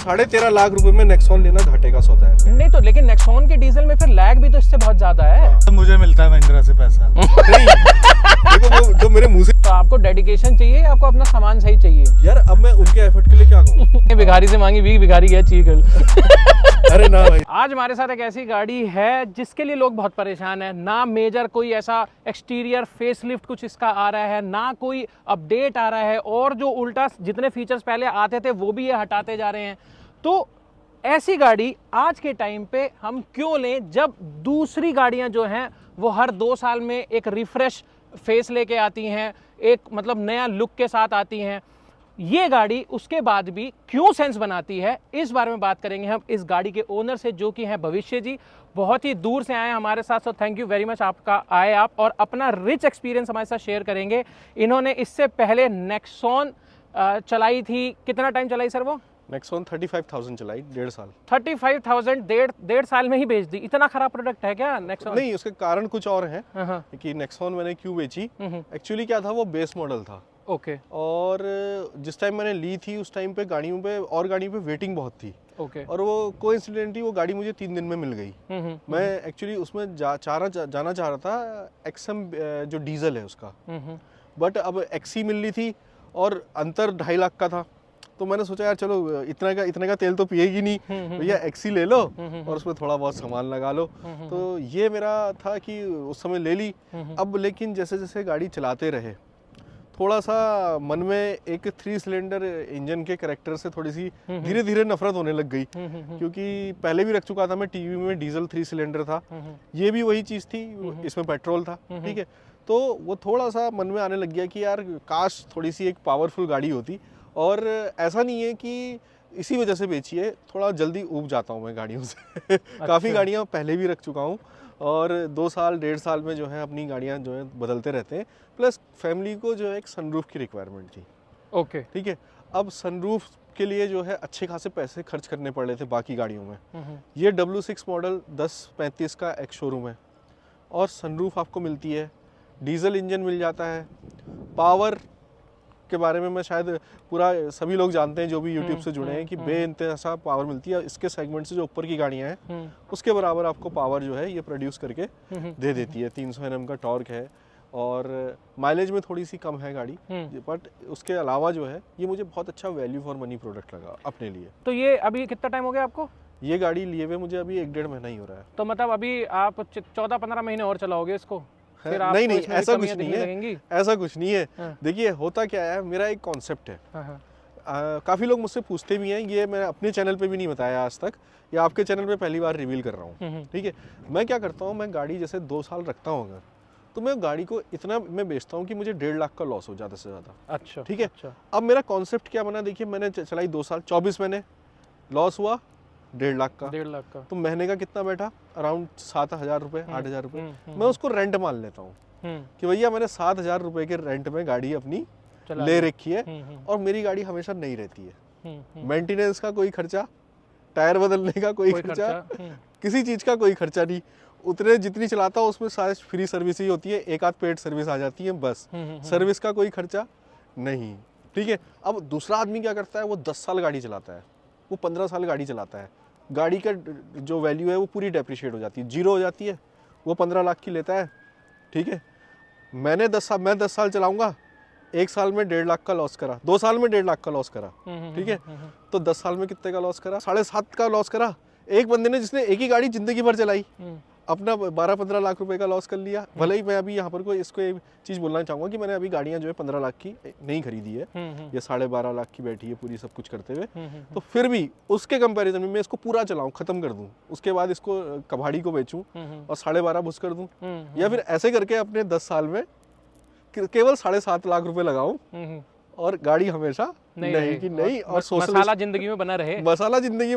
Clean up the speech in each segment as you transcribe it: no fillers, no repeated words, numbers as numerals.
13.5 लाख रुपए में नेक्सॉन लेना घाटे का सौदा है। नहीं तो लेकिन नेक्सॉन के डीजल में फिर लैग भी तो इससे बहुत ज्यादा है। तो मुझे मिलता है महिंद्रा से पैसा। देखो वो जो मेरे मुंह से तो आपको डेडिकेशन चाहिए, आपको अपना सामान सही चाहिए। यार अब मैं उनके एफर्ट के लिए क्या कहूँ। भिखारी से मांगी भी भिखारी है चीकल। अरे ना भाई, आज हमारे साथ एक ऐसी गाड़ी है जिसके लिए लोग बहुत परेशान है। ना मेजर कोई ऐसा एक्सटीरियर फेसलिफ्ट कुछ इसका आ रहा है, ना कोई अपडेट आ रहा है, और जो उल्टा जितने फीचर्स पहले आते थे वो भी ये हटाते जा रहे हैं। तो ऐसी गाड़ी आज के टाइम पे हम क्यों लें, जब दूसरी गाड़ियां जो हैं वो हर 2 साल में एक रिफ्रेश फेस लेके आती हैं, एक मतलब नया लुक के साथ आती हैं। ये गाड़ी उसके बाद भी क्यों सेंस बनाती है, इस बारे में बात करेंगे हम इस गाड़ी के ओनर से, जो कि हैं भविष्य जी। बहुत ही दूर से आए हमारे साथ, so thank you very much आपका आए आप, और अपना रिच एक्सपीरियंस हमारे साथ शेयर करेंगे। इन्होंने इससे पहले नेक्सॉन चलाई थी, कितना टाइम चलाई सर वो? नेक्सॉन 35,000 चलाई, 1.5 साल। 35,000 डेढ़ साल में ही बेच दी। इतना खराब प्रोडक्ट है क्या नेक्सॉन? नहीं, उसके कारण कुछ और हैं हाँ। कि नेक्सॉन मैंने क्यों बेची। एक्चुअली क्या था, वो बेस मॉडल था। ओके। और जिस टाइम मैंने ली थी उस टाइम पे गाड़ियों पे वेटिंग बहुत थी। ओके। और वो कोइंसिडेंटली वो गाड़ी मुझे 3 दिन में मिल गई। मैं एक्चुअली उसमें जाना चाह रहा था एक्सएम जो डीजल है उसका, बट अब एक्सी मिल रही थी और अंतर 2.5 लाख का था। तो मैंने सोचा यार चलो इतने का तेल तो पिएगी नहीं भैया, एक्सी ले लो और उसमें थोड़ा बहुत सामान लगा लो। तो ये मेरा था कि उस समय ले ली। अब लेकिन जैसे जैसे गाड़ी चलाते रहे, थोड़ा सा मन में एक 3 सिलेंडर इंजन के कैरेक्टर से थोड़ी सी धीरे धीरे नफरत होने लग गई, क्योंकि पहले भी रख चुका था मैं टीवी में, डीजल 3 सिलेंडर था, ये भी वही चीज़ थी, इसमें पेट्रोल था। ठीक है, तो वो थोड़ा सा मन में आने लग गया कि यार काश थोड़ी सी एक पावरफुल गाड़ी होती। और ऐसा नहीं है कि इसी वजह से बेची है, थोड़ा जल्दी ऊब जाता हूँ मैं गाड़ियों से। काफ़ी गाड़ियाँ पहले भी रख चुका हूँ और 2 साल 1.5 साल में जो है अपनी गाड़ियाँ जो है बदलते रहते हैं। प्लस फैमिली को जो है एक सनरूफ की रिक्वायरमेंट थी। ओके। ठीक है, अब सनरूफ के लिए जो है अच्छे खासे पैसे खर्च करने पड़ रहे थे बाकी गाड़ियों में। ये W6 मॉडल 1035 का एक्स शोरूम है और सनरूफ आपको मिलती है, डीजल इंजन मिल जाता है। पावर के बारे में मैं शायद पूरा सभी लोग जानते हैं जो भी YouTube से जुड़े हैं कि बेइंतहा पावर मिलती है। इसके सेगमेंट से जो ऊपर की गाड़ियां हैं उसके बराबर आपको पावर जो है ये प्रोड्यूस करके दे देती है। 300 Nm का टॉर्क है और माइलेज में थोड़ी सी कम है गाड़ी, बट उसके अलावा जो है ये मुझे बहुत अच्छा वैल्यू फॉर मनी प्रोडक्ट लगा अपने लिए। तो ये अभी कितना टाइम हो गया आपको? ये गाड़ी लिए हुए मुझे अभी 1-1.5 महीना ही हो रहा है। तो मतलब अभी आप 14-15 महीने और चलाओगे इसको? फिर नहीं ऐसा कुछ नहीं है, ऐसा कुछ नहीं है। देखिए होता क्या है, मेरा एक कॉन्सेप्ट है। काफ़ी लोग मुझसे पूछते भी हैं, ये मैं अपने चैनल पे भी नहीं बताया आज तक, या आपके चैनल पे पहली बार रिवील कर रहा हूँ। ठीक है, मैं क्या करता हूँ, मैं गाड़ी जैसे 2 साल रखता हूँ अगर, तो मैं गाड़ी को इतना मैं बेचता हूँ कि मुझे 1.5 लाख का लॉस हो ज़्यादा से ज़्यादा। अच्छा। ठीक है। अब मेरा कॉन्सेप्ट क्या बना, देखिए मैंने चलाई 2 साल, 24 महीने लॉस हुआ 1.5 लाख का। 1.5 लाख का तो महीने का कितना बैठा, अराउंड 7,000 रुपये 8,000 रुपये। मैं उसको रेंट मान लेता हूँ कि भैया मैंने 7,000 रुपये के रेंट में गाड़ी अपनी ले रखी है और मेरी गाड़ी हमेशा नई रहती है। मेंटेनेंस का कोई खर्चा, टायर बदलने का कोई खर्चा, किसी चीज़ का कोई खर्चा नहीं। उतने जितनी चलाता हूँ उसमें सारे फ्री सर्विस ही होती है, एक आध पेड सर्विस आ जाती है बस। सर्विस का कोई खर्चा नहीं। ठीक है, अब दूसरा आदमी क्या करता है, वो 10 साल गाड़ी चलाता है, वो 15 साल गाड़ी चलाता है, गाड़ी का जो वैल्यू है वो पूरी डेप्रिशिएट हो जाती है, 0 हो जाती है, वो 15 लाख की लेता है। ठीक है, मैं 10 साल चलाऊंगा, 1 साल में 1.5 लाख का लॉस करा, 2 साल में 1.5 लाख का लॉस करा। ठीक है, तो 10 साल में कितने का लॉस करा, 7.5 का लॉस करा। एक बंदे ने जिसने एक ही गाड़ी जिंदगी भर चलाई, अपना 12-15 लाख रुपए का लॉस कर लिया। भले ही मैं अभी यहाँ पर इसको एक चीज़ बोलना चाहूँगा कि मैंने अभी गाड़ियाँ जो है 15 लाख की नहीं खरीदी है, ये 12.5 लाख की बैठी है पूरी सब कुछ करते हुए। तो फिर भी उसके कंपैरिजन में मैं इसको पूरा चलाऊँ, खत्म कर दूँ, उसके बाद इसको कबाड़ी को बेचूँ और 12.5 बुस कर दूँ, या फिर ऐसे करके अपने 10 साल में केवल 7.5 लाख रुपए लगाऊं और गाड़ी हमेशा नहीं कि नहीं, और सोशल मसाला जिंदगी में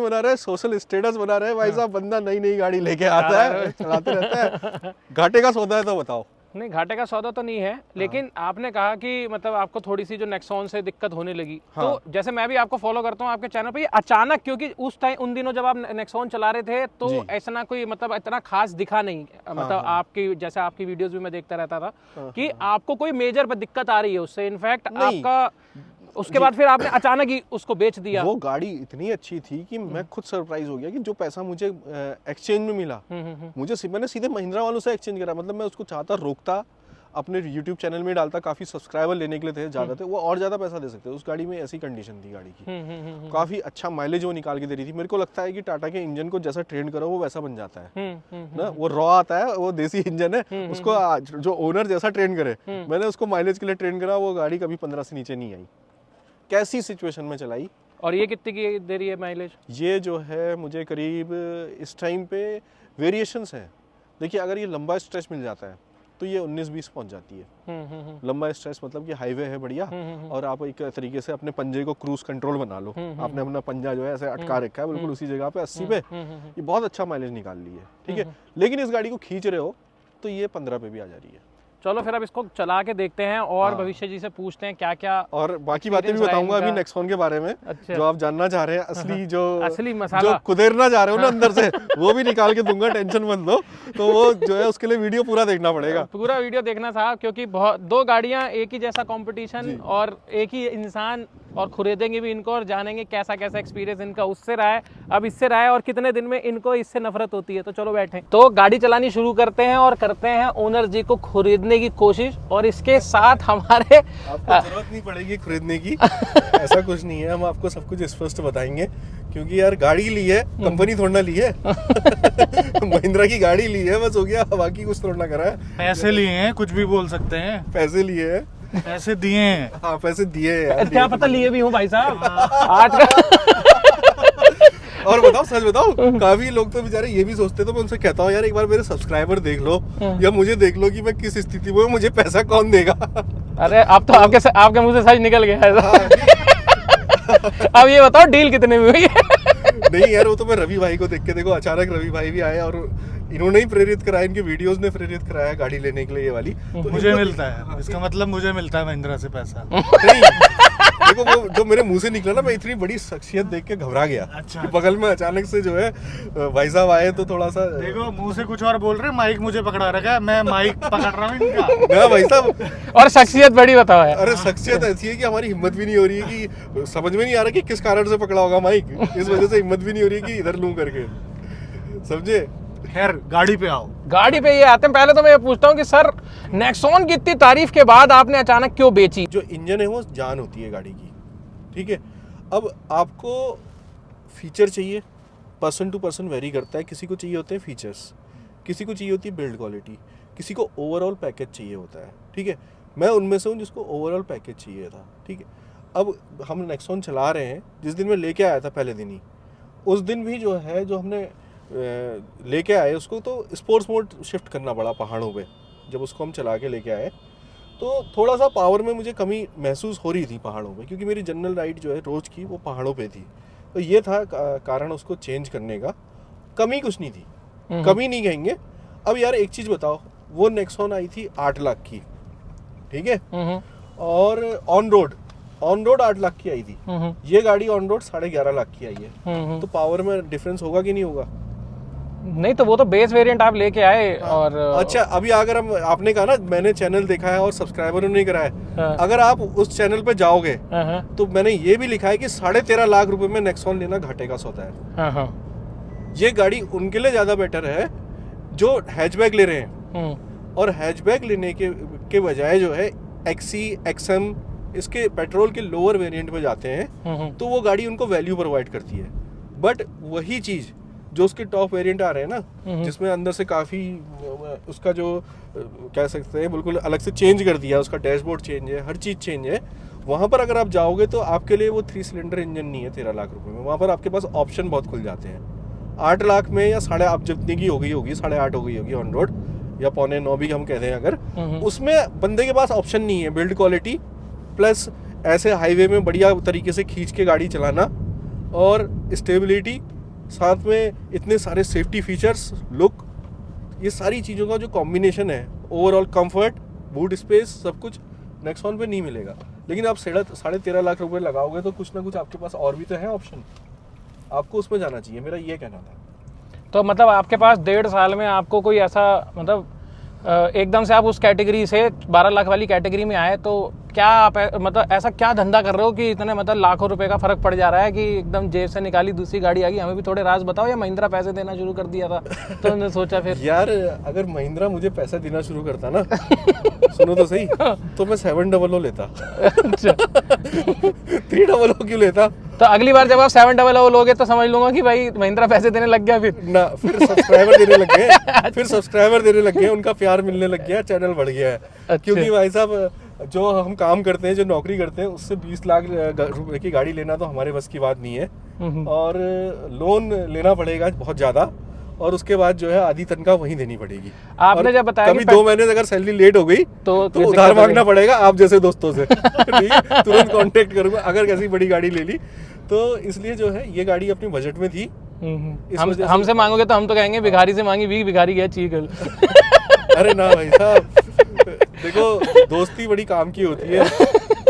बना रहे, सोशल स्टेटस बना रहे। भाई साहब बंदा नई गाड़ी लेके आता है, चलाते रहता है। घाटे का सौदा है तो बताओ। नहीं, घाटे का सौदा तो नहीं है, लेकिन आपने कहा कि मतलब आपको थोड़ी सी जो नेक्सॉन से दिक्कत होने लगी। तो जैसे मैं भी आपको फॉलो करता हूँ आपके चैनल पे, ये अचानक, क्योंकि उस टाइम उन दिनों जब आप नेक्सॉन चला रहे थे तो ऐसा ना कोई मतलब इतना खास दिखा नहीं, मतलब आपकी जैसे आपकी वीडियोस भी मैं देखता रहता था कि आपको कोई मेजर दिक्कत आ रही है उससे। इनफैक्ट आपका उसके बाद फिर आपने अचानक ही उसको बेच दिया। वो गाड़ी इतनी अच्छी थी कि मैं खुद सरप्राइज हो गया कि जो पैसा मुझे एक्सचेंज में मिला, मैंने सीधे महिंद्रा वालों से एक्सचेंज करा। मतलब मैं उसको चाहता, रोकता, अपने YouTube चैनल में डालता, काफी सब्सक्राइबर लेने के लिए थे ज्यादा थे, वो और ज्यादा पैसा दे सकते। उस गाड़ी में ऐसी कंडीशन थी गाड़ी की, काफी अच्छा माइलेज वो निकाल के दे रही थी। मेरे को लगता है कि टाटा के इंजन को जैसा ट्रेन करो वो वैसा बन जाता है ना। वो रॉ आता है, वो देसी इंजन है, उसको जो ओनर जैसा ट्रेन करे, मैंने उसको माइलेज के लिए ट्रेन करा, वो गाड़ी कभी 15 से नीचे नहीं आई। कैसी सिचुएशन में चलाई। और ये कितने की दे रही है माइलेज? ये जो है मुझे करीब इस टाइम पे वेरिएशंस हैं। देखिए अगर ये लंबा स्ट्रेच मिल जाता है तो ये 19-20 पहुंच जाती है। लंबा स्ट्रेच मतलब कि हाईवे है बढ़िया, और आप एक तरीके से अपने पंजे को क्रूज कंट्रोल बना लो। आपने अपना पंजा जो है ऐसे अटका रखा है बिल्कुल उसी जगह पे 80 पे, ये बहुत अच्छा माइलेज निकाल ली है, ठीक है। लेकिन इस गाड़ी को खींच रहे हो तो ये 15 पे भी आ जा रही है। चलो फिर अब इसको चला के देखते हैं और भविष्य जी से पूछते हैं क्या क्या, और बाकी बातें भी बताऊंगा अभी नेक्सॉन के बारे में। अच्छा। जो आप जानना चाह रहे हैं, असली मसाला जो कुदेरना चाह रहे हो ना अंदर से, वो भी निकाल के दूंगा, टेंशन मत लो। तो वो जो है उसके लिए वीडियो पूरा देखना पड़ेगा, पूरा वीडियो देखना साहब, क्योंकि बहुत दो गाड़ियां एक ही जैसा कंपटीशन और एक ही इंसान, और खरीदेंगे भी इनको और जानेंगे कैसा कैसा एक्सपीरियंस इनका उससे रहा है, अब इससे रहा है, और कितने दिन में इनको इससे नफरत होती है। तो चलो बैठे, तो गाड़ी चलानी शुरू करते हैं और करते हैं ओनर जी को खरीदने की कोशिश। और इसके साथ हमारे आपको जरूरत नहीं पड़ेगी खरीदने की, ऐसा कुछ नहीं है, हम आपको सब कुछ स्पष्ट बताएंगे। क्योंकि यार गाड़ी ली है, कंपनी थोड़ा ना ली है महिंद्रा की गाड़ी ली है, बस हो गया, बाकी कुछ थोड़ा ना करा है। पैसे लिए हैं, कुछ भी बोल सकते हैं। पैसे लिए हैं, पैसे दिए हैं। हाँ पैसे दिए हैं। क्या पता लिए भी हूँ भाई साहब आज का। और बताओ, सच बताओ, काफी लोग तो बेचारे ये भी सोचते, तो मैं उनसे कहता हूँ यार एक बार मेरे सब्सक्राइबर देख लो या मुझे देख लो कि मैं किस स्थिति में, मुझे पैसा कौन देगा। अरे अब तो आपके मुंह से सच निकल गया है। अब ये बताओ डील कितने में हुई है? नहीं यार, वो तो मैं रवि भाई को देख के, देखो अचानक रवि भाई भी आए और इन्होंने ही प्रेरित कराया, इनके वीडियोस ने प्रेरित कराया गाड़ी लेने के लिए ये वाली। तो मुझे मिलता है, इसका मतलब मुझे मिलता है महिंद्रा से पैसा। नहीं, देखो वो जो मेरे मुंह से निकला ना, मैं इतनी बड़ी शख्सियत देख के घबरा गया। अच्छा। कि बगल में अचानक से जो है भाई साहब आए तो थोड़ा सा, देखो मुंह से कुछ और बोल रहे, माइक मुझे पकड़ा रखा है, मैं माइक पकड़ रहा हूँ इनका। ना भाई साहब, और शख्सियत बड़ी बताओ है। अरे शख्सियत ऐसी है कि हमारी हिम्मत भी नहीं हो रही है, कि समझ में नहीं आ रहा कि किस कारण से पकड़ा होगा माइक, इस वजह से हिम्मत भी नहीं हो रही है कि इधर लूं करके, समझे। खैर गाड़ी पे आओ। गाड़ी पे ये आते हैं, पहले तो मैं ये पूछता हूँ कि सर नेक्सॉन की इतनी तारीफ के बाद आपने अचानक क्यों बेची? जो इंजन है वो जान होती है गाड़ी की, ठीक है। अब आपको फीचर चाहिए, पर्सन टू पर्सन वेरी करता है। किसी को चाहिए होते हैं फीचर्स, किसी को चाहिए होती है बिल्ड क्वालिटी, किसी को ओवरऑल पैकेज चाहिए होता है, ठीक है। मैं उनमें से हूँ जिसको ओवरऑल पैकेज चाहिए था, ठीक है। अब हम नेक्सॉन चला रहे हैं, जिस दिन मैं लेके आया था पहले दिन ही, उस दिन भी जो है जो हमने लेके आए उसको, तो स्पोर्ट्स मोड शिफ्ट करना पड़ा पहाड़ों पे। जब उसको हम चला के लेके आए तो थोड़ा सा पावर में मुझे कमी महसूस हो रही थी पहाड़ों पे, क्योंकि मेरी जनरल राइड जो है रोज़ की वो पहाड़ों पे थी। तो ये था कारण उसको चेंज करने का। कमी कुछ नहीं थी, कमी नहीं कहेंगे। अब यार एक चीज़ बताओ, वो नेक्सॉन आई थी 8 लाख की, ठीक है, और ऑन रोड 8 लाख की आई थी। ये गाड़ी ऑन रोड 11.5 लाख की आई है। तो पावर में डिफरेंस होगा कि नहीं होगा? नहीं, तो वो तो बेस वेरिएंट आप लेके आए। और अच्छा, अभी अगर हम, आपने कहा ना मैंने चैनल देखा है और सब्सक्राइबर नहीं करा है, अगर आप उस चैनल पे जाओगे तो मैंने ये भी लिखा है कि 13.5 लाख रुपए में नेक्सॉन लेना घाटे का सौदा है। ये गाड़ी उनके लिए ज्यादा बेटर है जो हैचबैक ले रहे हैं, और हैचबैक लेने के बजाय जो है एक्सी, एक्सएम, इसके पेट्रोल के लोअर वेरिएंट में जाते हैं, तो वो गाड़ी उनको वैल्यू प्रोवाइड करती है। बट वही चीज जो उसके टॉप वेरिएंट आ रहे हैं ना, जिसमें अंदर से काफ़ी उसका जो कह सकते हैं बिल्कुल अलग से चेंज कर दिया, उसका डैशबोर्ड चेंज है, हर चीज़ चेंज है। वहाँ पर अगर आप जाओगे तो आपके लिए वो 3 सिलेंडर इंजन नहीं है 13 लाख रुपए में। वहाँ पर आपके पास ऑप्शन बहुत खुल जाते हैं। 8 लाख में या साढ़े, आप जितनी की हो गई होगी 8.5 हो गई होगी ऑन रोड, या 8.25 भी हम कहते हैं अगर, उसमें बंदे के पास ऑप्शन नहीं है बिल्ड क्वालिटी प्लस ऐसे हाईवे में बढ़िया तरीके से खींच के गाड़ी चलाना, और स्टेबिलिटी, साथ में इतने सारे सेफ्टी फीचर्स, लुक, ये सारी चीज़ों का जो कॉम्बिनेशन है, ओवरऑल कंफर्ट, बूट स्पेस, सब कुछ नेक्सॉन पे नहीं मिलेगा। लेकिन आप 13.5 लाख रुपए लगाओगे तो कुछ ना कुछ आपके पास और भी तो है ऑप्शन, आपको उसमें जाना चाहिए, मेरा ये कहना था। तो मतलब आपके पास 1.5 साल में आपको कोई ऐसा, मतलब एकदम से आप उस कैटेगरी से 12 लाख वाली कैटेगरी में आए, तो क्या आप मतलब ऐसा क्या धंधा कर रहे हो कि इतने मतलब लाखों रुपए का फर्क पड़ जा रहा है कि एकदम जेब से निकाली दूसरी गाड़ी आ गई? हमें भी थोड़े राज बताओ, या महिंद्रा पैसे देना शुरू कर दिया था तो हमने सोचा फिर? यार अगर महिंद्रा मुझे पैसा देना शुरू करता ना सुनो तो सही, तो मैं 700 लेता। अच्छा 300 क्यों लेता? तो अगली बार जब आप 700 लोगे तो समझ लूंगा कि भाई महिंद्रा पैसे देने लग गया फिर ना, फिर सब्सक्राइबर देने लग गए, फिर सब्सक्राइबर देने लग गए, उनका प्यार मिलने लग गया, चैनल बढ़ गया है। अच्छा। क्योंकि भाई साहब जो हम काम करते हैं, जो नौकरी करते हैं, उससे 20 लाख रुपए की गाड़ी लेना तो हमारे बस की बात नहीं है, और लोन लेना पड़ेगा बहुत ज्यादा, और उसके बाद जो है आधी तनख्वाह वहीं देनी पड़ेगी। आपने जब बताया कभी 2 महीने अगर सैलरी लेट हो गई तो उधार मांगना पड़ेगा आप जैसे दोस्तों से। ठीक है, तुरंत कांटेक्ट करूंगा अगर कैसी बड़ी गाड़ी ले ली तो। इसलिए जो है ये गाड़ी अपने बजट में थी। हमसे मांगोगे तो हम तो कहेंगे भिखारी से मांगी भिखारी गया चीकल। अरे ना भाई साहब, देखो दोस्ती बड़ी काम की होती है,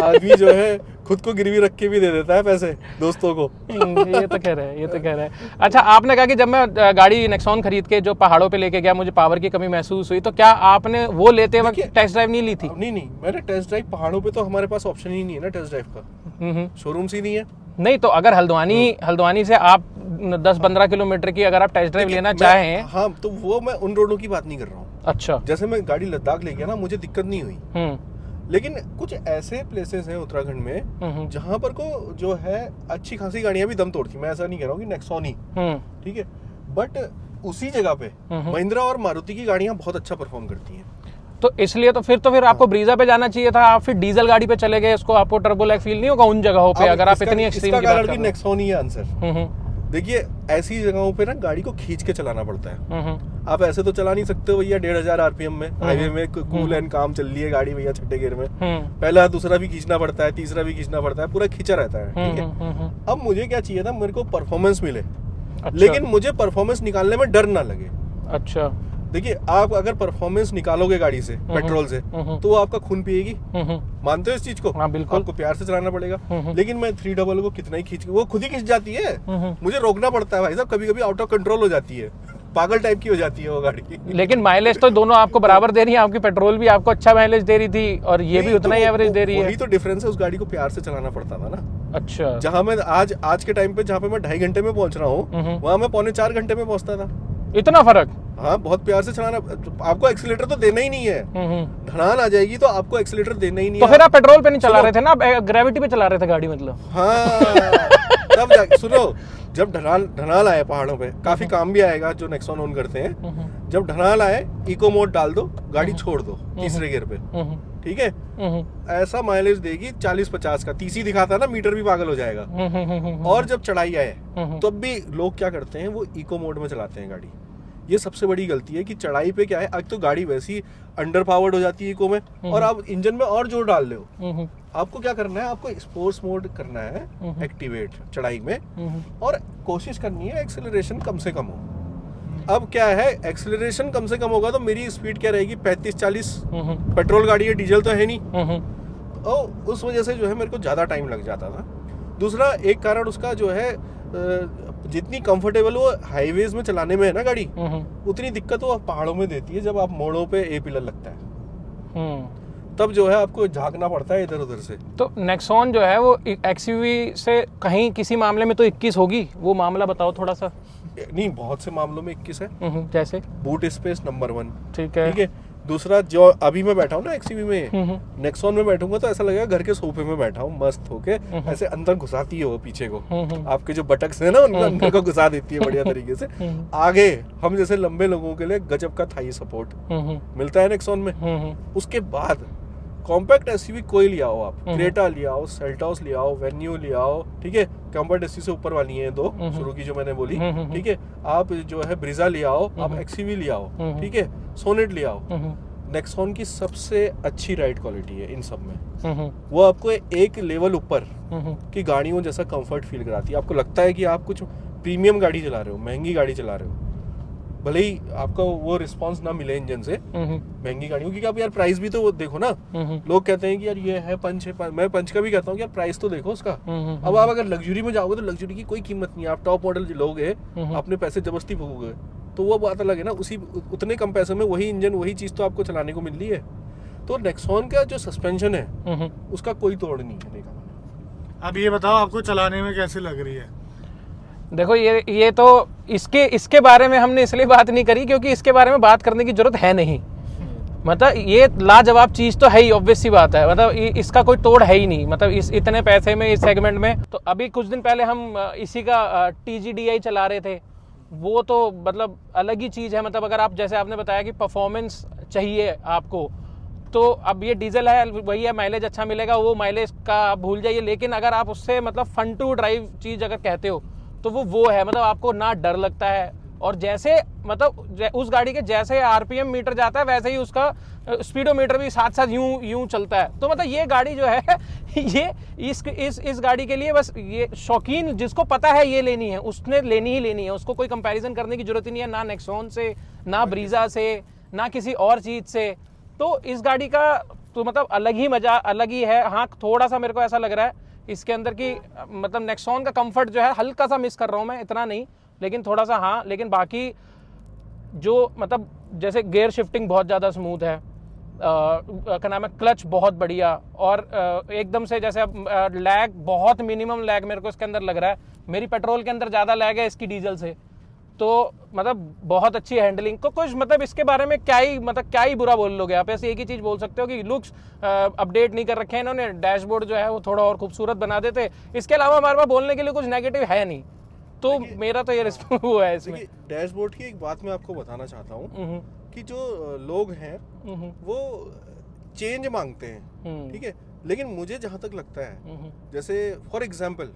आदमी जो है खुद को गिरवी रख के भी दे देता है पैसे दोस्तों को। ये तो कह रहा है, ये तो कह रहा है। अच्छा, आपने कहा कि जब मैं गाड़ी नेक्सॉन खरीद के जो पहाड़ों पे लेके गया मुझे पावर की कमी महसूस हुई, तो क्या आपने वो लेते वक्त टेस्ट ड्राइव नहीं ली थी? नहीं, मैंने टेस्ट ड्राइव पहाड़ों पे तो हमारे पास ऑप्शन ही नहीं है ना टेस्ट ड्राइव का, शोरूम से ही नहीं है। नहीं तो अगर हल्द्वानी से आप 10-15 किलोमीटर की अगर आप टेस्ट ड्राइव लेना चाहें, हाँ, तो वो मैं उन रोडों की बात नहीं कर रहा हूँ। अच्छा, जैसे मैं गाड़ी लद्दाख ले गया ना, मुझे दिक्कत नहीं हुई, लेकिन कुछ ऐसे प्लेसेस हैं उत्तराखंड में जहां पर को जो है अच्छी खासी गाड़ियां भी दम तोड़ती। मैं ऐसा नहीं कह रहा हूँ कि नेक्सॉन ही, ठीक है, बट उसी जगह पे महिंद्रा और मारुति की गाड़ियां बहुत अच्छा परफॉर्म करती हैं। तो इसलिए तो फिर आपको ब्रीजा पे जाना चाहिए था, आप फिर डीजल गाड़ी पे चले गए, उसको आपको टर्बो लैग फील नहीं होगा उन जगहों पे अगर आप इतनी एक्सट्रीम की बात कर रहे हो? नेक्सॉन ही है आंसर। देखिए ऐसी जगहों पे ना गाड़ी को खींच के चलाना पड़ता है। आप ऐसे तो चला नहीं सकते भैया 1500 RPM में हाईवे में, कूल एंड काम चल रही है गाड़ी भैया छठे गियर में, पहला दूसरा भी खींचना पड़ता है, तीसरा भी खींचना पड़ता है, पूरा खींचा रहता है। ठीक है, अब मुझे क्या चाहिए था, मेरे को परफॉर्मेंस मिले, लेकिन मुझे परफॉर्मेंस निकालने में डर ना लगे। अच्छा, देखिए आप अगर परफॉर्मेंस निकालोगे गाड़ी से, पेट्रोल से, तो वो आपका खून पिएगी, मानते हो इस चीज को? हाँ, बिल्कुल। आपको प्यार से चलाना पड़ेगा। लेकिन मैं 300 को कितना ही खींच, वो खुद ही खींच जाती है, मुझे रोकना पड़ता है भाई साहब, कभी कभी आउट ऑफ कंट्रोल हो जाती है, पागल टाइप की हो जाती है वो गाड़ी। लेकिन माइलेज तो दोनों आपको बराबर दे रही है, आपकी पेट्रोल भी आपको अच्छा माइलेज दे रही थी और ये भी उतना ही एवरेज दे रही है। वही तो डिफरेंस है, उस गाड़ी को प्यार से चलाना पड़ता था ना। अच्छा, जहाँ मैं आज के टाइम पे जहाँ पे मैं 2.5 घंटे में पहुंच रहा हूँ, वहाँ मैं 3.25 घंटे में पहुंचता था। इतना फर्क? हाँ, बहुत प्यार से चलाना। आपको एक्सीलेटर तो देना ही नहीं है, ढलान आ जाएगी तो आपको एक्सीलेटर देना ही नहीं तो है। फिर आप पेट्रोल पे नहीं चला रहे थे ना, आप ग्रेविटी पे चला रहे थे गाड़ी मतलब? हाँ, तब जाके सुनो, जब ढलान आए पहाड़ों पे, काफी काम भी आएगा जो नेक्सॉन ऑन करते हैं, जब ढलान आए इको मोड डाल दो, गाड़ी छोड़ दो तीसरे गियर पे, ठीक है, ऐसा माइलेज देगी 40-50 का, 30 ही दिखाता है ना, मीटर भी पागल हो जाएगा। और जब चढ़ाई आए तब भी लोग क्या करते हैं, वो इको मोड में चलाते हैं गाड़ी। ये सबसे बड़ी गलती है कि चढ़ाई पे क्या है, अब तो गाड़ी वैसी अंडर पावर्ड हो जाती है इको में, और आप इंजन में और जोर डाल रहे हो। आपको क्या करना है, आपको स्पोर्ट्स मोड करना है एक्टिवेट चढ़ाई में, और कोशिश करनी है एक्सेलरेशन कम से कम हो। अब क्या है, एक्सेलरेशन कम से कम होगा तो मेरी स्पीड क्या रहेगी, 35-40। पेट्रोल गाड़ी है, डीजल तो है नहीं, और उस वजह से जो है मेरे को ज़्यादा टाइम लग जाता था। दूसरा एक कारण उसका जो है, जितनी कंफर्टेबल वो हाईवेज में चलाने में है ना गाड़ी, उतनी दिक्कत वो पहाड़ों में देती है। जब आप मोड़ों पे ए पिलर लगता है तब जो है आपको झांकना पड़ता है इधर उधर से। तो नेक्सॉन जो है वो एक्सयूवी से कहीं किसी मामले में तो 21 होगी, वो मामला बताओ थोड़ा सा। नहीं, बहुत से मामलों में 21 है। जैसे बूट स्पेस नंबर 1, ठीक है। दूसरा जो अभी मैं बैठा हूँ ना एक्सयूवी में, नेक्सॉन में बैठूंगा तो ऐसा लगेगा घर के सोफे में बैठा हूँ मस्त होके, ऐसे अंदर घुसाती है वो पीछे को, आपके जो बटक्स है ना उनको अंदर को घुसा देती है बढ़िया तरीके से। आगे हम जैसे लंबे लोगों के लिए गजब का थाई सपोर्ट मिलता है नेक्सॉन में। उसके बाद कॉम्पैक्ट एसयूवी कोई लिया हो, आप क्रेटा लिया हो, सेल्टॉस लिया हो, वेन्यू लिया हो, ठीक है, कॉम्पैक्ट एसयूवी से ऊपर वाली हैं दो शुरू की जो मैंने बोली, ठीक है, आप जो है ब्रीजा लिया हो, आप एक्सयूवी लिया हो, ठीक है, सोनेट लिया हो, नेक्सॉन की सबसे अच्छी राइड क्वालिटी है इन सब में। वो आपको एक लेवल ऊपर की गाड़ियों जैसा कंफर्ट फील कराती है। आपको लगता है कि आप कुछ प्रीमियम गाड़ी चला रहे हो, महंगी गाड़ी चला रहे हो, भले ही आपका वो रिस्पांस ना मिले इंजन से महंगी गाड़ियों, क्योंकि आप यार प्राइस भी तो देखो ना। लोग कहते हैं कि यार ये है पंच है, मैं पंच का भी कहता हूँ कि यार प्राइस तो देखो उसका। अब आप अगर लग्जरी में जाओगे तो लग्जरी की कोई कीमत नहीं है, आप टॉप मॉडल लोगे, अपने पैसे जबरदस्ती फूकोगे तो वो बात अलग है ना। उतने कम पैसे में वही इंजन वही चीज तो आपको चलाने को मिल रही है। तो नेक्सॉन का जो सस्पेंशन है उसका कोई तोड़ नहीं है। अब ये बताओ आपको चलाने में कैसी लग रही है? देखो ये तो इसके बारे में हमने इसलिए बात नहीं करी क्योंकि इसके बारे में बात करने की जरूरत है नहीं। मतलब ये लाजवाब चीज़ तो है ही, ऑब्वियस सी बात है। मतलब इसका कोई तोड़ है ही नहीं, मतलब इस इतने पैसे में, इस सेगमेंट में। तो अभी कुछ दिन पहले हम इसी का TGDI चला रहे थे, वो तो मतलब अलग ही चीज़ है। मतलब अगर आप, जैसे आपने बताया कि परफॉर्मेंस चाहिए आपको, तो अब ये डीजल है, वही है, माइलेज अच्छा मिलेगा, वो माइलेज का आप भूल जाइए। लेकिन अगर आप उससे मतलब फन टू ड्राइव चीज़ अगर कहते हो तो वो है। मतलब आपको ना डर लगता है, और जैसे मतलब उस गाड़ी के जैसे RPM मीटर जाता है वैसे ही उसका स्पीडोमीटर भी साथ साथ यूं चलता है। तो मतलब ये गाड़ी जो है ये इस गाड़ी के लिए बस ये शौकीन जिसको पता है ये लेनी है, उसने लेनी ही लेनी है। उसको कोई कंपैरिजन करने की जरूरत ही नहीं है, ना नेक्सॉन से, ना ब्रीजा से, ना किसी और चीज़ से। तो इस गाड़ी का तो मतलब अलग ही मजा, अलग ही है। हाँ, थोड़ा सा मेरे को ऐसा लग रहा है इसके अंदर की मतलब नेक्सॉन का कंफर्ट जो है हल्का सा मिस कर रहा हूँ मैं, इतना नहीं लेकिन थोड़ा सा हाँ। लेकिन बाकी जो मतलब जैसे गियर शिफ्टिंग बहुत ज़्यादा स्मूथ है, क्या नाम है, क्लच बहुत बढ़िया, और एकदम से जैसे अब लैग बहुत मिनिमम लैग मेरे को इसके अंदर लग रहा है। मेरी पेट्रोल के अंदर ज़्यादा लैग है इसकी डीजल से। तो मतलब बहुत अच्छी हैंडलिंग को कुछ मतलब इसके बारे में क्या ही बुरा बोल लोगे आप। ऐसे एक ही चीज़ बोल सकते हो कि लुक्स अपडेट नहीं कर रखे हैं इन्होंने, डैशबोर्ड जो है वो थोड़ा और खूबसूरत बना देते। इसके अलावा हमारे पास बोलने के लिए कुछ नेगेटिव है नहीं। तो मेरा तो ये रिस्पॉन्स हुआ है इसमें। डैशबोर्ड की एक बात मैं आपको बताना चाहता हूँ कि जो लोग हैं वो चेंज मांगते हैं, ठीक है, लेकिन मुझे जहां तक लगता है, जैसे फॉर एग्जांपल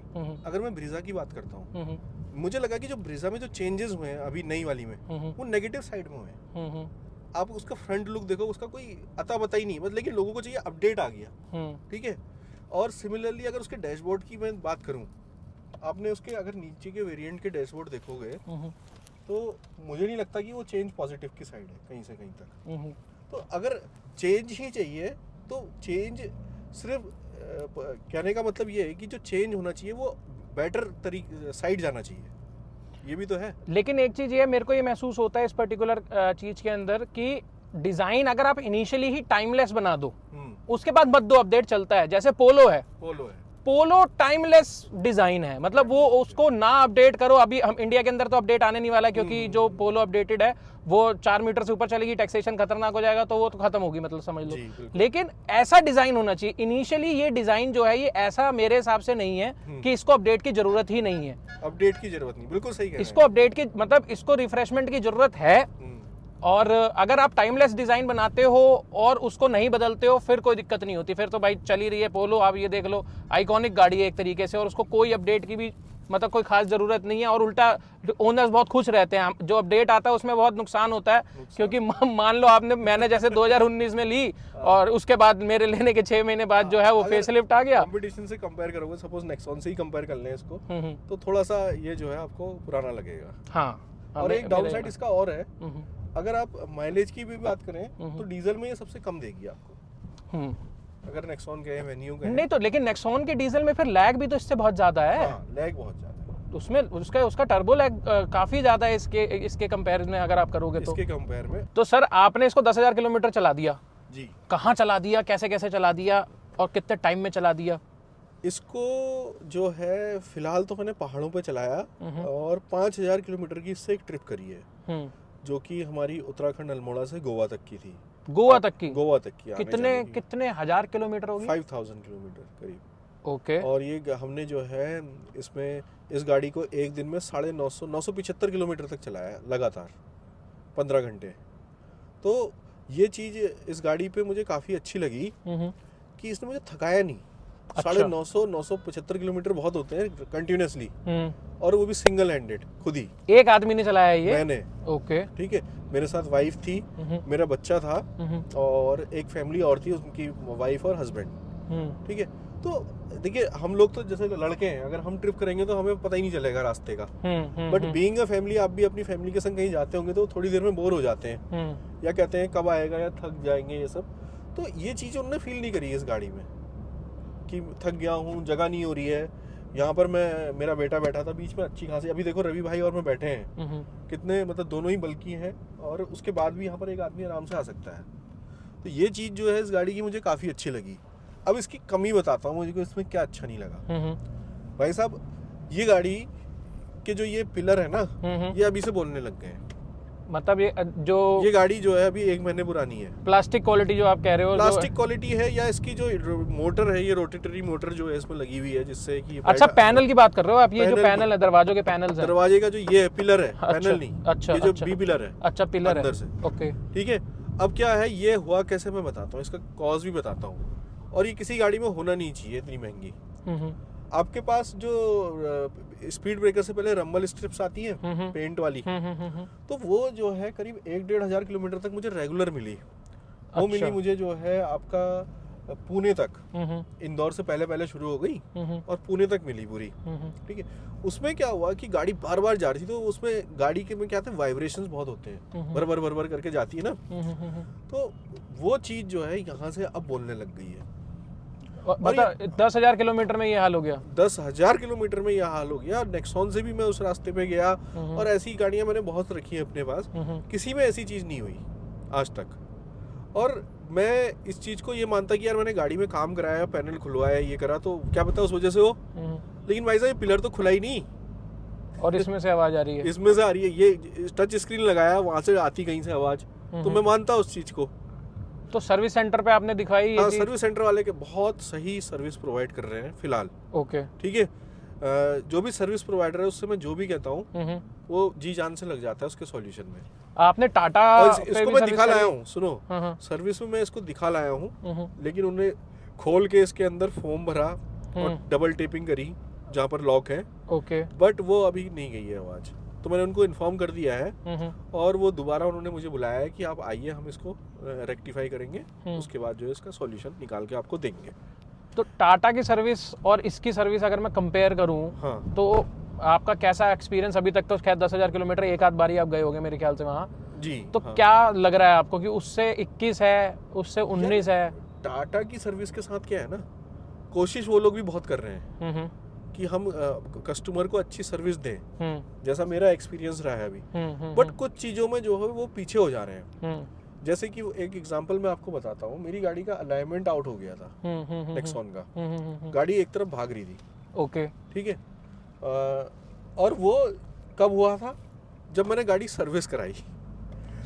अगर मैं ब्रीजा की बात करता हूँ, मुझे लगा कि जो ब्रीजा में जो चेंजेस हुए हैं अभी नई वाली में, वो नेगेटिव साइड में हुए हैं। आप उसका फ्रंट लुक देखो, उसका कोई अता पता ही नहीं, मतलब लेकिन लोगों को चाहिए अपडेट आ गया, ठीक है। और सिमिलरली अगर उसके डैशबोर्ड की मैं बात करूं, आपने उसके अगर नीचे के वेरिएंट के डैशबोर्ड देखोगे तो मुझे नहीं लगता कि वो चेंज पॉजिटिव की साइड है कहीं से कहीं तक। तो अगर चेंज ही चाहिए तो चेंज सिर्फ कहने का मतलब ये है कि जो चेंज होना चाहिए वो बेटर तरीके साइड जाना चाहिए, ये भी तो है। लेकिन एक चीज़ ये मेरे को ये महसूस होता है इस पर्टिकुलर चीज़ के अंदर कि डिज़ाइन अगर आप इनिशियली ही टाइमलेस बना दो, उसके बाद मत दो, अपडेट चलता है। जैसे पोलो टाइमलेस डिजाइन है, मतलब वो उसको ना अपडेट करो। अभी हम इंडिया के अंदर तो अपडेट आने नहीं वाला है क्योंकि जो पोलो अपडेटेड है वो 4 मीटर से ऊपर चलेगी, टैक्सेशन खतरनाक हो जाएगा, तो वो तो खत्म होगी, मतलब समझ लो। लेकिन ऐसा डिजाइन होना चाहिए इनिशियली। ये डिजाइन जो है ये ऐसा मेरे हिसाब से नहीं है कि इसको अपडेट की जरूरत ही नहीं है। अपडेट की जरूरत नहीं, बिल्कुल सही कह रहे हैं। इसको अपडेट की मतलब इसको रिफ्रेशमेंट की जरूरत है। और अगर आप टाइमलेस डिजाइन बनाते हो और उसको नहीं बदलते हो फिर कोई दिक्कत नहीं होती, फिर तो भाई चल ही रही है पोलो। आप ये देख लो, आइकॉनिक गाड़ी है एक तरीके से, और उसको कोई अपडेट की भी मतलब कोई खास जरूरत नहीं है। और उल्टा ओनर्स बहुत खुश रहते हैं, जो अपडेट आता है उसमें बहुत नुकसान होता है क्योंकि मान लो मैंने जैसे 2019 में ली और उसके बाद मेरे लेने के 6 महीने बाद जो है वो फेसलिफ्ट आ गया। कंपटीशन से कंपेयर करोगे, सपोज नेक्सॉन से ही कंपेयर कर लें इसको, तो थोड़ा सा ये जो है आपको पुराना लगेगा। हाँ, और एक डाउन साइड इसका और है, अगर आप माइलेज की भी बात करें तो डीजल में ये सबसे कम देगी आपको, अगर नेक्सॉन के एवेन्यू के नहीं तो। लेकिन नेक्सॉन के डीजल में फिर लैग भी तो इससे बहुत ज्यादा है। हाँ, लैग बहुत ज्यादा है उसमें, उसका टर्बो लैग काफी ज्यादा है इसके कंपेयर में अगर आप करोगे तो। इसके कंपेयर में तो सर आपने इसको 10,000 किलोमीटर चला दिया जी, कहाँ चला दिया, कैसे कैसे चला दिया और कितने टाइम में चला दिया? इसको जो है फिलहाल तो मैंने पहाड़ों पे चलाया और 5,000 किलोमीटर की इससे एक ट्रिप करी है, जो कि हमारी उत्तराखंड अल्मोड़ा से गोवा तक की थी। गोवा तक की कितने हजार किलोमीटर होगी? 5,000 किलोमीटर करीब। ओके। और ये हमने जो है इसमें इस गाड़ी को एक दिन में 975 किलोमीटर तक चलाया लगातार 15 घंटे। तो ये चीज़ इस गाड़ी पे मुझे काफ़ी अच्छी लगी कि इसने मुझे थकाया नहीं। 975 किलोमीटर बहुत होते हैं कंटिन्यूसली, और वो भी सिंगल हैंडेड, खुद ही एक आदमी ने चलाया ये? मैंने। ओके, ठीक है, मेरे साथ वाइफ थी, मेरा बच्चा था और एक फैमिली और थी, उनकी वाइफ और हस्बैंड। ठीक है, तो देखिए हम लोग तो जैसे लड़के हैं, अगर हम ट्रिप करेंगे तो हमें पता ही नहीं चलेगा रास्ते का। बट बीइंग अ फैमिली, आप भी अपनी फैमिली के संग कहीं जाते होंगे तो थोड़ी देर में बोर हो जाते हैं, या कहते हैं कब आएगा या थक जाएंगे ये सब। तो ये चीज़ उन्होंने फील नहीं करी इस गाड़ी में कि थक गया हूँ, जगह नहीं हो रही है। यहाँ पर मेरा बेटा बैठा था बीच में अच्छी खासी, अभी देखो रवि भाई और मैं बैठे हैं, कितने मतलब दोनों ही बल्कि हैं, और उसके बाद भी यहाँ पर एक आदमी आराम से आ सकता है। तो ये चीज़ जो है इस गाड़ी की मुझे काफ़ी अच्छी लगी। अब इसकी कमी बताता हूँ मुझे इसमें क्या अच्छा नहीं लगा। भाई साहब, ये गाड़ी के जो ये पिलर है ना, ये अभी से बोलने लग गए हैं। मतलब ये गाड़ी जो है अभी 1 महीने पुरानी है। प्लास्टिक क्वालिटी जो आप कह रहे हो, प्लास्टिक क्वालिटी है या इसकी जो मोटर है, ये रोटेटरी मोटर जो है इसमें लगी हुई है, जिससे कि अच्छा पैनल की बात कर रहे हो आप? ये जो पैनल है, दरवाजों के पैनल है, दरवाजे का जो ये है पिलर है, अच्छा, पैनल नहीं, अच्छा, ये जो अच्छा, बी पिलर है, अच्छा पिलर अंदर है, से, ओके, ठीक है। अब क्या है, ये हुआ कैसे मैं बताता हूँ, इसका कॉज भी बताता हूँ। और ये किसी गाड़ी में होना नहीं चाहिए इतनी महंगी। आपके पास जो स्पीड ब्रेकर से पहले रंबल स्ट्रिप्स आती हैं पेंट वाली, तो वो जो है करीब 1-1.5 हज़ार किलोमीटर तक मुझे रेगुलर मिली। वो मिली मुझे जो है आपका पुणे तक, इंदौर से पहले शुरू हो गई और पुणे तक मिली पूरी, ठीक है। उसमें क्या हुआ कि गाड़ी बार बार जा रही थी, तो उसमें गाड़ी के में क्या थे, वाइब्रेशंस बहुत होते हैं, बर बर करके जाती है ना, तो वो चीज़ जो है यहाँ से अब बोलने लग गई है। मतलब 10,000 किलोमीटर में ये हाल हो गया? 10,000 किलोमीटर में यह हाल हो गया। नेक्सॉन से भी मैं उस रास्ते पे गया और ऐसी गाड़ियां मैंने बहुत रखी हैं अपने पास, किसी में ऐसी चीज़ नहीं हुई आज तक। और मैं इस चीज़ को ये मानता कि यार मैंने गाड़ी में काम कराया, पैनल खुलवाया, ये करा, तो क्या पता उस वजह से हो। लेकिन भाई साहब ये पिलर तो खुला ही नहीं और इसमें से आवाज़ आ रही है, इसमें से आ रही है। ये टच स्क्रीन लगाया, वहाँ से आती कहीं से आवाज़, तो मैं मानता उस चीज़ को। तो सर्विस सेंटर पे आपने दिखवाई? हाँ, सर्विस सेंटर वाले के बहुत सही सर्विस प्रोवाइड कर रहे हैं फिलहाल, ओके, ठीक है। जो भी सर्विस प्रोवाइडर है उससे मैं जो भी कहता हूँ वो जी जान से लग जाता है उसके सॉल्यूशन में। आपने टाटा इसको मैं दिखा लाया हूँ, सुनो, सर्विस में मैं इसको दिखा लाया हूँ, लेकिन उन्हें खोल के इसके अंदर फोम भरा और डबल टेपिंग करी जहाँ पर लॉक है, ओके, बट वो अभी नहीं गई है आवाज़। तो मैंने उनको इन्फॉर्म कर दिया है और वो दोबारा उन्होंने मुझे बुलाया है कि आप आइए, हम इसको रेक्टिफाई करेंगे, उसके बाद जो है इसका सॉल्यूशन निकाल के आपको देंगे। तो टाटा की सर्विस और इसकी सर्विस अगर मैं कंपेयर करूं, हाँ, तो आपका कैसा एक्सपीरियंस? अभी तक तो खैर 10,000 किलोमीटर एक आध बारी आप गए होंगे मेरे ख्याल से वहाँ जी। तो हाँ। क्या लग रहा है आपको कि उससे 21 है, उससे 19 है? टाटा की सर्विस के साथ क्या है ना, कोशिश वो लोग भी बहुत कर रहे हैं कि हम कस्टमर को अच्छी सर्विस दें, जैसा मेरा एक्सपीरियंस रहा है अभी। बट कुछ चीज़ों में जो है वो पीछे हो जा रहे हैं। जैसे कि एक एग्जांपल मैं आपको बताता हूँ, मेरी गाड़ी का अलाइनमेंट आउट हो गया था नेक्सॉन का, गाड़ी एक तरफ भाग रही थी, ओके, ठीक है। और वो कब हुआ था, जब मैंने गाड़ी सर्विस कराई।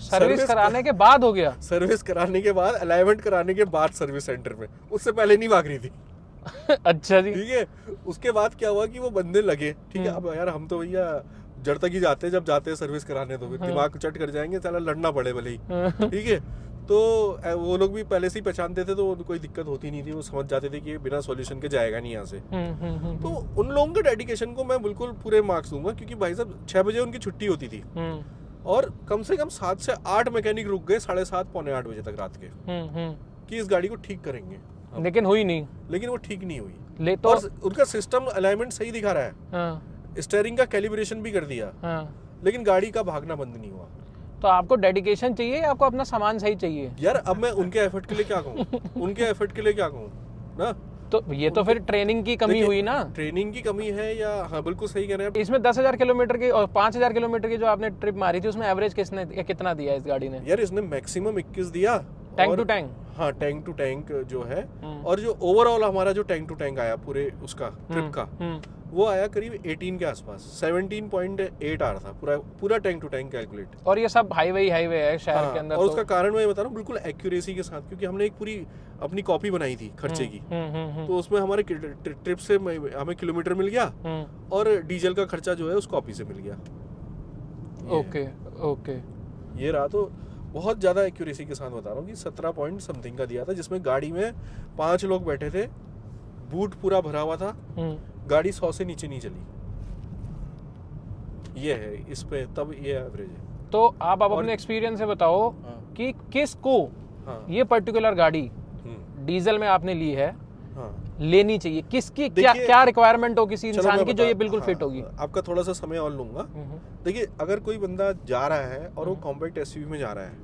सर्विस कराने के बाद हो गया? सर्विस कराने के बाद, अलाइनमेंट कराने के बाद सर्विस सेंटर में, उससे पहले नहीं भाग रही थी। अच्छा जी, ठीक है। उसके बाद क्या हुआ कि वो बंदे लगे, ठीक है। अब यार हम तो भैया जड़ तक ही जाते हैं, जब जाते हैं सर्विस कराने, तो फिर दिमाग चट कर जाएंगे, चला लड़ना पड़े भले ही, ठीक है। तो वो लोग भी पहले से ही पहचानते थे, तो कोई दिक्कत होती नहीं थी, वो समझ जाते थे कि ये बिना सॉल्यूशन के जाएगा नहीं यहाँ से। तो उन लोगों के डेडिकेशन को मैं बिल्कुल पूरे मार्क्स दूंगा, क्योंकि भाई साहब 6 बजे उनकी छुट्टी होती थी और कम से कम 7 से 8 मैकेनिक रुक गए 7:30 पौने 8 बजे तक रात के, कि इस गाड़ी को ठीक करेंगे, लेकिन हुई नहीं। लेकिन वो ठीक नहीं हुई। ले तो और उनका सिस्टम अलाइनमेंट सही दिखा रहा है, स्टीयरिंग का कैलिब्रेशन भी कर दिया, लेकिन गाड़ी का भागना बंद नहीं हुआ। तो आपको डेडिकेशन चाहिए, आपको अपना सामान सही चाहिए यार। अब मैं उनके एफर्ट के लिए क्या कहूँ, उनके एफर्ट के लिए क्या कहूँ ना, तो ये तो फिर ट्रेनिंग की कमी हुई ना। ट्रेनिंग की कमी है या, हाँ बिल्कुल सही कह रहे हैं। इसमें 10,000 किलोमीटर की और 5,000 किलोमीटर की जो आपने ट्रिप मारी थी, उसमें एवरेज कितना दिया इस गाड़ी ने? यार इसने मैक्सिमम 21 दिया, टैंक टू टैंक। हाँ, टैंक टू टैंक जो है, और जो ओवरऑल हमारा जो टैंक टू टैंक आया पूरे उसका ट्रिप का, वो आया करीब 18 के आसपास, 17.8 आ रहा था पूरा टैंक टू टैंक कैलकुलेट। और ये सब हाईवे है शहर हाँ, के अंदर। और उसका कारण मैं बता रहा हूँ बिल्कुल एक्यूरेसी के साथ, क्योंकि हमने एक पूरी अपनी कॉपी बनाई थी खर्चे की, तो उसमें हमारे ट्रिप से हमें किलोमीटर मिल गया और डीजल का खर्चा जो है उस कॉपी से मिल गया। ओके ओके, ये रहा। तो बहुत ज़्यादा एक्यूरेसी के साथ बता रहा हूँ कि 17 पॉइंट समथिंग का दिया था, जिसमें गाड़ी में 5 लोग बैठे थे, बूट पूरा भरा हुआ था, गाड़ी 100 से नीचे नहीं चली। ये है इस पे, तब ये एवरेज है। तो आप अब अपने एक्सपीरियंस से बताओ कि किसको ये पर्टिकुलर गाड़ी डीजल में आपने ली है, लेनी चाहिए, किसकी क्या रिक्वायरमेंट हो किसी इंसान की जो ये बिल्कुल फिट होगी? आपका थोड़ा सा समय और लूंगा। देखिए, अगर कोई बंदा जा रहा है और वो कॉम्पैक्ट एसयूवी में जा रहा है,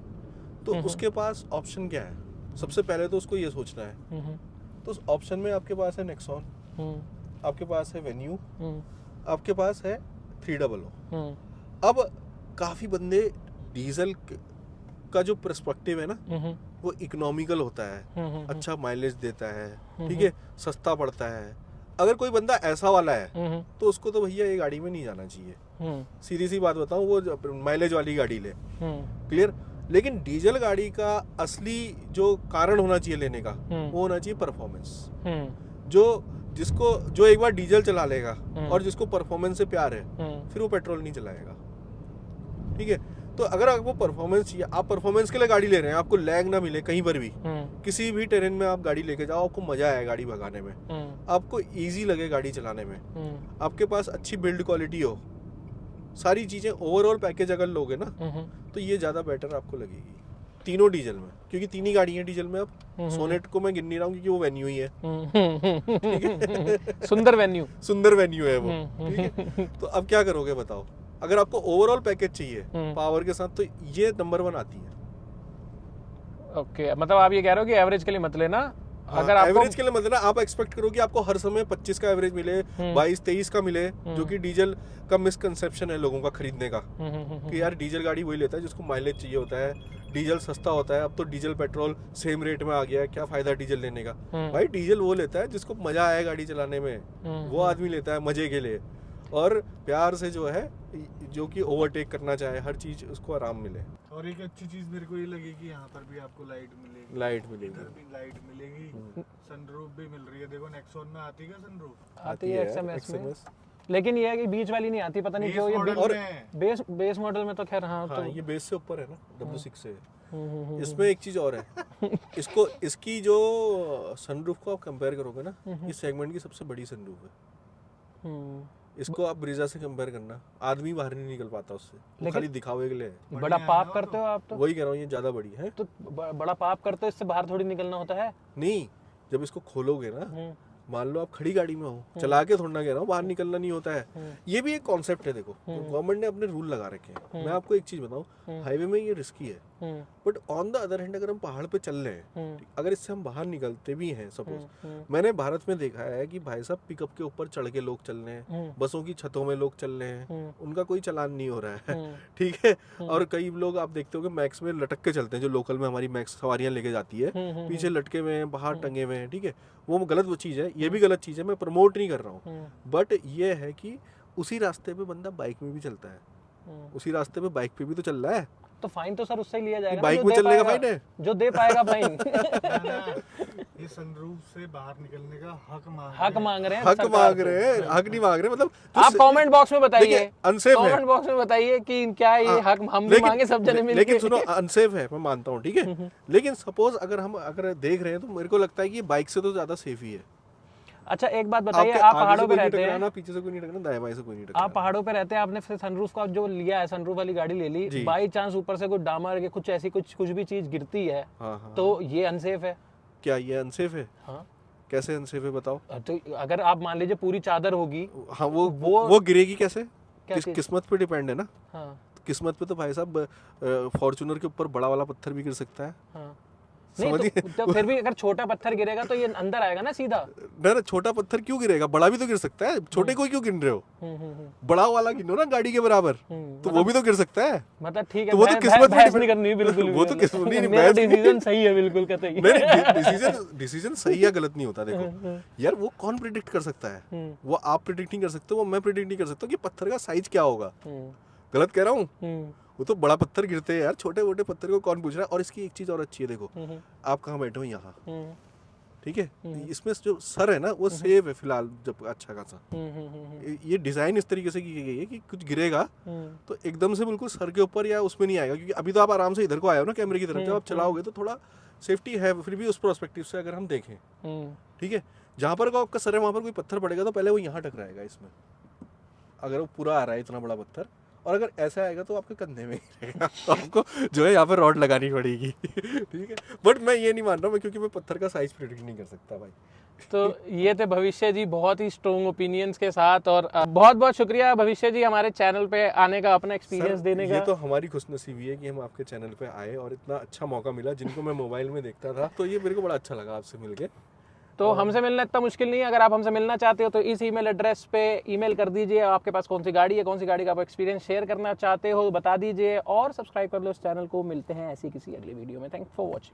तो उसके पास ऑप्शन क्या है? सबसे पहले तो उसको ये सोचना है, तो उस ऑप्शन में आपके पास है नेक्सॉन, आपके पास है वेन्यू, आपके पास है 300। अब काफी बंदे डीजल का जो पर्सपेक्टिव है ना, वो इकोनॉमिकल होता है, अच्छा माइलेज देता है, ठीक है, सस्ता पड़ता है। अगर कोई बंदा ऐसा वाला है तो उसको तो भैया ये गाड़ी में नहीं जाना चाहिए। सीधी सी बात बताऊं, वो माइलेज वाली गाड़ी ले, क्लियर। लेकिन डीजल गाड़ी का असली जो कारण होना चाहिए लेने का, वो होना चाहिए परफॉर्मेंस। जो एक बार डीजल चला लेगा और जिसको परफॉर्मेंस से प्यार है, फिर वो पेट्रोल नहीं चलाएगा, ठीक है। तो अगर आपको परफॉर्मेंस चाहिए, आप परफॉर्मेंस के लिए गाड़ी ले रहे हैं, आपको लैग ना मिले कहीं पर भी, किसी भी टेरेन में आप गाड़ी लेके जाओ, आपको मजा आए गाड़ी भगाने में, आपको इजी लगे गाड़ी चलाने में, आपके पास अच्छी बिल्ड क्वालिटी हो, सारी चीजें ओवरऑल पैकेज अगर लोगे ना, तो ये ज्यादा बेटर आपको लगेगी तीनों डीजल में, क्योंकि तीन ही गाड़ी है डीजल में। अब सोनेट को मैं गिन नहीं रहा हूँ क्योंकि वो वेन्यू ही है, ठीक है। सुंदर वेन्यू है वो, ठीक है। तो अब क्या करोगे बताओ, अगर आपको ओवरऑल पैकेज चाहिए पावर के साथ, तो ये नंबर 1 आती है। ओके, मतलब आप ये कह रहे हो कि एवरेज के लिए मत लेना। अगर आपको एवरेज के लिए मतलब आप एक्सपेक्ट करो कि आपको हर समय 25 का एवरेज मिले, 22-23 का मिले, जो कि डीजल का मिसकंसेप्शन है लोगों का खरीदने का, कि यार डीजल गाड़ी वही लेता है जिसको माइलेज चाहिए होता है, डीजल सस्ता होता है। अब तो डीजल पेट्रोल सेम रेट में आ गया है, क्या फायदा डीजल लेने का। भाई डीजल वो लेता है जिसको मजा आए गाड़ी चलाने में, वो आदमी लेता है मजे के लिए, और प्यार से जो है, जो कि ओवरटेक करना चाहे, हर चीज उसको आराम मिले। और एक अच्छी चीज मेरे को ये लगी कि यहाँ पर भी आपको लाइट मिलेगी, लाइट मिलेगी, इधर भी लाइट मिलेगी, सनरूफ भी मिल रही है। देखो नेक्सॉन में आती है सनरूफ, आती है XMS में, लेकिन ये है कि बीच वाली नहीं आती, पता नहीं क्यों। ये और बेस मॉडल में तो खैर हाँ, तो ये बेस से ऊपर है ना, W6 से। इसमें एक चीज और है, इसकी जो सनरूफ को आप कंपेयर करोगे ना, इस सेगमेंट की सबसे बड़ी सनरूफ है। इसको आप ब्रीजा से कंपेयर करना, आदमी बाहर नहीं निकल पाता उससे, खाली दिखावे के लिए। बड़ा पाप करते हो आप तो। वही कह रहा हूँ, ये ज्यादा बड़ी है तो बड़ा पाप करते हो, इससे बाहर थोड़ी निकलना होता है। नहीं, जब इसको खोलोगे ना, मान लो आप खड़ी गाड़ी में हो, चला के थोड़ा कह रहा हूँ, बाहर निकलना नहीं होता है। ये भी एक कॉन्सेप्ट है। देखो गवर्नमेंट ने अपने रूल लगा रखे हैं। मैं आपको एक चीज बताऊँ, हाईवे में ये रिस्की है, but on the other hand अगर हम पहाड़ पे चल रहे हैं, अगर इससे हम बाहर निकलते भी हैं, सपोज मैंने भारत में देखा है कि भाई साहब पिकअप के ऊपर चढ़ के लोग चल रहे हैं, बसों की छतों में लोग चल रहे हैं, उनका कोई चालान नहीं हो रहा है, ठीक है। और कई लोग आप देखते हो कि मैक्स में लटक के चलते हैं, जो लोकल में हमारी मैक्स सवारियां लेके जाती है, पीछे लटके हुए हैं, बाहर टंगे हुए हैं, ठीक है। वो गलत वो चीज़ है, ये भी गलत चीज़ है, मैं प्रमोट नहीं कर रहा हूँ, बट ये है कि उसी रास्ते पे बंदा बाइक में भी चलता है, उसी रास्ते पे बाइक पे भी तो चल रहा है, तो फाइन तो सर उससे ही लिया जाएगा, बाइक में चलने का फाइन है, जो दे पाएगा फाइन। ये सनरूफ से बाहर निकलने का हक मांग रहे हैं, हक नहीं मांग रहे, मतलब आप कमेंट बॉक्स में बताइए, अनसेफ है, कमेंट बॉक्स में बताइए कि क्या ये हक हम भी मांगे सब जने मिलके। लेकिन सुनो, अनसेफ है, मैं मानता हूँ, ठीक है, लेकिन सपोज अगर देख रहे हैं, तो मेरे को लगता है कि बाइक से तो ज्यादा सेफ ही है। अच्छा एक बात बताइए, आप पहाड़ों पे रहते हैं, पीछे से कोई नहीं टकराना, दाएं बाएं से कोई नहीं टकराना, आप पहाड़ों पे रहते हैं, आपने सनरूफ का जो लिया है, सनरूफ वाली गाड़ी ले ली, बाई चांस ऊपर से कोई डामर के कुछ ऐसी कुछ भी चीज गिरती है, तो ये अनसेफ है क्या? ये अनसेफ है? हाँ, कैसे अनसेफ है बताओ? तो अगर आप मान लीजिए पूरी चादर होगी, हाँ, वो गिरेगी कैसे? किस्मत पे डिपेंड है ना। हाँ, किस्मत पे तो भाई साहब फॉर्च्यूनर के ऊपर बड़ा वाला पत्थर भी गिर सकता है। हाँ। नहीं तो फिर भी अगर छोटा पत्थर गिरेगा तो ये अंदर आएगा ना सीधा। ना, छोटा पत्थर क्यों गिरेगा? बड़ा भी तो गिर सकता है, छोटे को क्यों गिन रहे हो? बड़ा वाला गिनो ना गाड़ी के बराबर, तो वो भी तो गिर सकता है। मतलब ठीक है, तो वो तो किस्मत नहीं करनी बिल्कुल, वो तो किस्मत नहीं, मेरा डिसीजन सही है बिल्कुल कतई। नहीं, डिसीजन सही या गलत नहीं होता। देखो यार, वो कौन प्रेडिक्ट कर सकता है? वो आप प्रेडिक्ट नहीं कर सकते, वो मैं प्रेडिक्ट नहीं कर सकता कि पत्थर का साइज क्या होगा। गलत कह रहा हूँ? वो तो बड़ा पत्थर गिरते हैं यार, छोटे मोटे पत्थर को कौन पूछ रहा है। और इसकी एक चीज और अच्छी है, देखो आप कहाँ बैठे हो, यहाँ, ठीक है, इसमें जो सर है ना, वो सेफ है फिलहाल, जब अच्छा खासा। ये डिजाइन इस तरीके से की गई है कि कुछ गिरेगा तो एकदम से बिल्कुल सर के ऊपर या उसमें नहीं आएगा, क्योंकि अभी तो आप आराम से इधर को आए हो ना कैमरे की तरफ, जब आप चलाओगे तो थोड़ा सेफ्टी है फिर भी उस पर्सपेक्टिव से अगर हम देखें, ठीक है। जहाँ पर आपका सर है वहाँ पर कोई पत्थर पड़ेगा तो पहले वो यहाँ टकराएगा इसमें, अगर वो पूरा आ रहा है इतना बड़ा पत्थर, और अगर ऐसा आएगा तो आपके कंधे में ही रहेगा, तो आपको जो है यहाँ पर रॉड लगानी पड़ेगी, ठीक है। बट मैं ये नहीं मान रहा हूँ, क्योंकि मैं पत्थर का साइज प्रेडिक्ट नहीं कर सकता भाई। तो ये थे भविष्य जी, बहुत ही स्ट्रॉन्ग ओपिनियंस के साथ, और बहुत बहुत शुक्रिया भविष्य जी हमारे चैनल पे आने का, अपना एक्सपीरियंस देने का। ये तो हमारी खुशनसीबी है कि हम आपके चैनल पे आए और इतना अच्छा मौका मिला, जिनको मैं मोबाइल में देखता था, तो ये मेरे को बड़ा अच्छा लगा आपसे मिलके। तो हमसे मिलना इतना मुश्किल नहीं है, अगर आप हमसे मिलना चाहते हो तो इस ईमेल एड्रेस पे ईमेल कर दीजिए, आपके पास कौन सी गाड़ी है, कौन सी गाड़ी का आप एक्सपीरियंस शेयर करना चाहते हो बता दीजिए, और सब्सक्राइब कर लो इस चैनल को। मिलते हैं ऐसी किसी अगली वीडियो में। Thanks for watching.